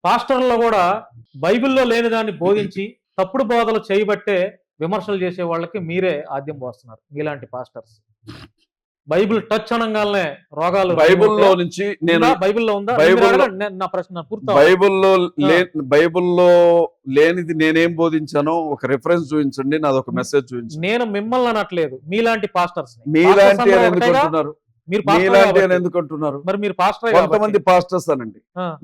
పాస్టర్లలో కూడా బైబిల్‌లో లేని దాన్ని బోధించి, తప్పుడు బోధలు చేయబట్టే విమర్శలు చేసే వాళ్ళకి మీరే ఆద్యం పోస్తున్నారు. మీలాంటి పాస్టర్స్. బైబిల్ టచ్ అనంగాల్నే రోగాలు బైబిల్‌లో నుంచి నేను బైబిల్‌లో ఉందా? బైబిల్‌లో నా ప్రశ్న పూర్తి బైబిల్‌లో బైబిల్‌లో లేనిది నేనేం బోధించానో ఒక రిఫరెన్స్ చూపించండి. నాదొక మెసేజ్ చూపించండి. నేను మిమ్మల్ని అనట్లేదు. మీలాంటి పాస్టర్స్. మీలాంటి అని ఎందుకు అంటున్నారు? మీరు మీలాంటి అని ఎందుకు అంటున్నారు? మరి మీరు పాస్టర్ కొంతమంది పాస్టర్స్ అనండి.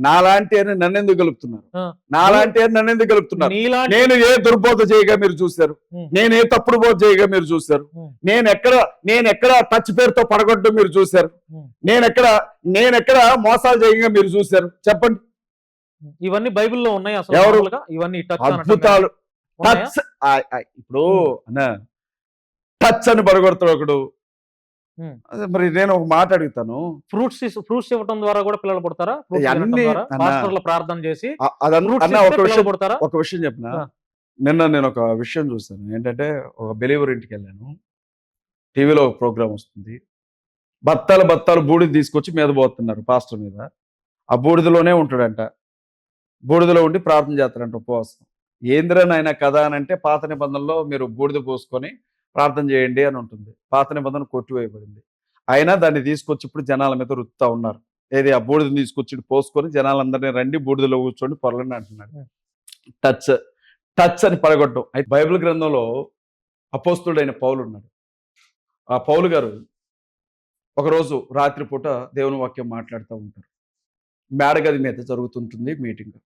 నాలాంటి అని నన్ను ఎందుకు కలుపుతున్నారు? నాలాంటి అని నన్ను ఎందుకు కలుపుతున్నారు? నేను ఏ దుర్బోధ చేయగా మీరు చూశారు? నేను ఏ తప్పుడు బోధ చేయగా మీరు చూశారు? నేను ఎక్కడ టచ్ పేరుతో పడగొట్టడం మీరు చూశారు? నేనెక్కడ మోసాలు చేయగా మీరు చూశారు? చెప్పండి. ఇవన్నీ బైబిల్లో ఉన్నాయి అసలు? ఎవరు? ఇవన్నీ అద్భుతాలు. టచ్ ఇప్పుడు టచ్ అని పడగొడతాడు ఒకడు. మరి నేను ఒక మాట అడుగుతాను. ఫ్రూట్స్ ఇవ్వడం ద్వారా కూడా పిల్లలు పుడతారా? ప్రార్థన చేసి ఒక విషయం చెప్పిన నిన్న నేను ఒక విషయం చూసాను. ఏంటంటే ఒక బిలీవర్ ఇంటికి వెళ్ళాను. టీవీలో ఒక ప్రోగ్రామ్ వస్తుంది. బత్తాలు బూడిద తీసుకొచ్చి మీద పోతున్నారు పాస్టర్ మీద. ఆ బూడిదలోనే ఉంటాడంట. బూడిదలో ఉండి ప్రార్థన చేస్తారంట ఉపవాసం. ఏందిరా నాయన కదా అని అంటే, పాత నిబంధనలో మీరు బూడిద పోసుకొని ప్రార్థన చేయండి అని ఉంటుంది. పాత నిబంధన కొట్టివేయబడింది. అయినా దాన్ని తీసుకొచ్చి ఇప్పుడు జనాల మీద రుత్తా ఉన్నారు. ఏది ఆ బూడిదని తీసుకొచ్చి పోసుకొని జనాలందరినీ రండి బూడిదలో కూర్చోండి పొరలండి అంటున్నాడు. టచ్ అని పడగొట్టడం. అయితే బైబిల్ గ్రంథంలో అపోస్తుడైన పౌలు ఉన్నాడు. ఆ పౌలు గారు ఒకరోజు రాత్రిపూట దేవుని వాక్యం మాట్లాడుతూ ఉంటారు. మేడగది మీద జరుగుతుంటుంది మీటింగ్.